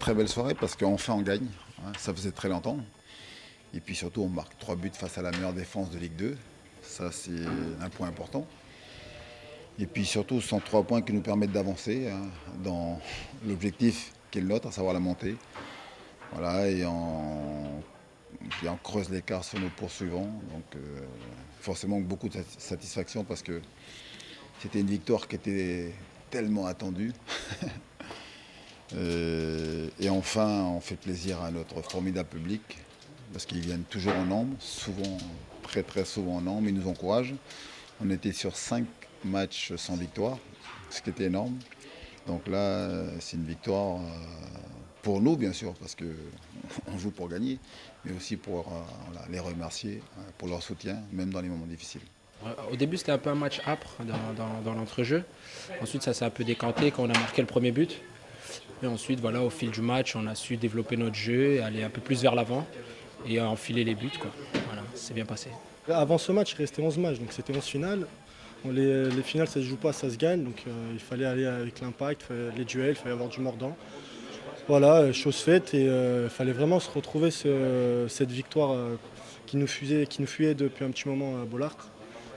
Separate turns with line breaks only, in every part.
très belle soirée parce qu'enfin on gagne. Hein, ça faisait très longtemps. Et puis surtout, on marque 3 buts face à la meilleure défense de Ligue 2. Ça, c'est un point important. Et puis surtout, ce sont 3 points qui nous permettent d'avancer hein, dans l'objectif qui est le nôtre, à savoir la montée. Voilà, et on creuse l'écart sur nos poursuivants. Donc forcément beaucoup de satisfaction parce que c'était une victoire qui était tellement attendue. Et enfin, on fait plaisir à notre formidable public parce qu'ils viennent toujours en nombre, souvent, très très souvent en nombre, ils nous encouragent. On était sur 5 matchs sans victoire, ce qui était énorme. Donc là, c'est une victoire pour nous, bien sûr, parce qu'on joue pour gagner, mais aussi pour voilà, les remercier pour leur soutien, même dans les moments difficiles.
Au début, c'était un peu un match âpre dans l'entrejeu. Ensuite, ça s'est un peu décanté quand on a marqué le premier but. Et ensuite, voilà, au fil du match, on a su développer notre jeu, aller un peu plus vers l'avant et enfiler les buts, quoi. Voilà, c'est bien passé.
Avant ce match, il restait 11 matchs, donc c'était 11 finales. Bon, les finales, ça ne se joue pas, ça se gagne. Donc il fallait aller avec l'impact, les duels, il fallait avoir du mordant. Voilà, chose faite et il fallait vraiment se retrouver cette victoire qui nous fuyait depuis un petit moment à Bollaert.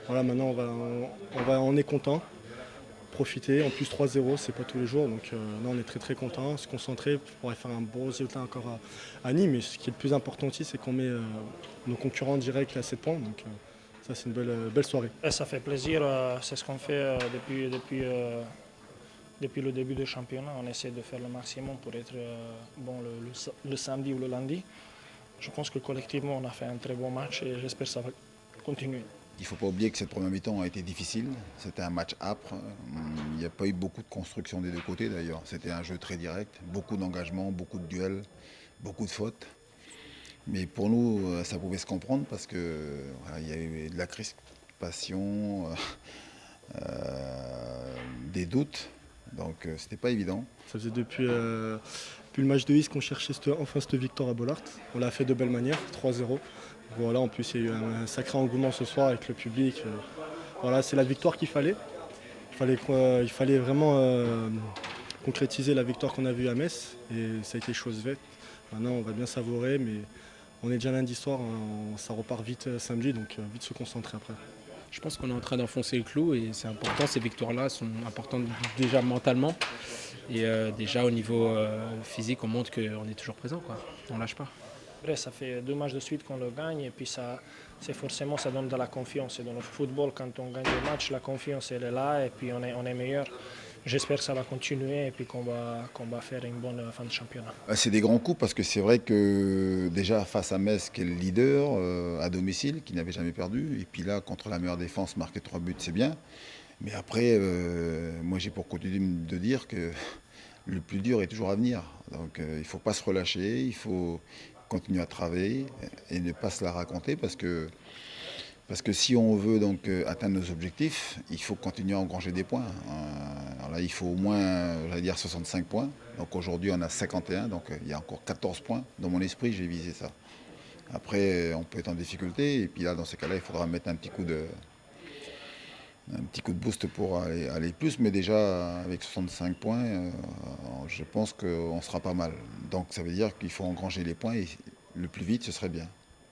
Voilà, maintenant on est content, profiter. En plus 3-0, c'est pas tous les jours, donc là on est très très content, se concentrer pour faire un bon résultat encore à Nîmes. Mais ce qui est le plus important aussi, c'est qu'on met nos concurrents directs à 7 points. Donc ça c'est une belle soirée.
Et ça fait plaisir, c'est ce qu'on fait depuis le début du championnat. On essaie de faire le maximum pour être bon le samedi ou le lundi. Je pense que collectivement on a fait un très bon match et j'espère que ça va continuer.
Il ne faut pas oublier que cette première mi-temps a été difficile. C'était un match âpre. Il n'y a pas eu beaucoup de construction des deux côtés d'ailleurs. C'était un jeu très direct, beaucoup d'engagement, beaucoup de duels, beaucoup de fautes. Mais pour nous, ça pouvait se comprendre parce que voilà, il y a eu de la crispation, des doutes. Donc c'était pas évident.
Ça faisait depuis le match de Is qu'on cherchait enfin cette victoire à Bollaert. On l'a fait de belle manière, 3-0. Voilà, en plus il y a eu un sacré engouement ce soir avec le public. Voilà, c'est la victoire qu'il fallait. Il fallait vraiment concrétiser la victoire qu'on a vue à Metz et ça a été chose faite. Maintenant on va bien savourer, mais on est déjà lundi soir, hein, ça repart vite samedi, donc vite se concentrer après.
Je pense qu'on est en train d'enfoncer le clou et c'est important. Ces victoires-là sont importantes déjà mentalement et déjà au niveau physique, on montre qu'on est toujours présent, quoi. On lâche pas.
Après, ça fait 2 matchs de suite qu'on le gagne et puis ça donne de la confiance. Et dans le football, quand on gagne le match, la confiance elle est là et puis on est meilleur. J'espère que ça va continuer et puis qu'on va faire une bonne fin de championnat.
C'est des grands coups parce que c'est vrai que déjà face à Metz, qui est le leader à domicile, qui n'avait jamais perdu, et puis là, contre la meilleure défense, marquer 3 buts, c'est bien. Mais après, moi j'ai pour coutume de dire que le plus dur est toujours à venir. Donc il ne faut pas se relâcher, il faut continuer à travailler et ne pas se la raconter parce que si on veut donc atteindre nos objectifs, il faut continuer à engranger des points. Alors là, il faut au moins, j'allais dire 65 points. Donc aujourd'hui, on a 51, donc il y a encore 14 points. Dans mon esprit, j'ai visé ça. Après, on peut être en difficulté, et puis là, dans ces cas-là, il faudra mettre un petit coup de boost pour aller plus. Mais déjà, avec 65 points, je pense qu'on sera pas mal. Donc ça veut dire qu'il faut engranger les points, et le plus vite, ce serait bien.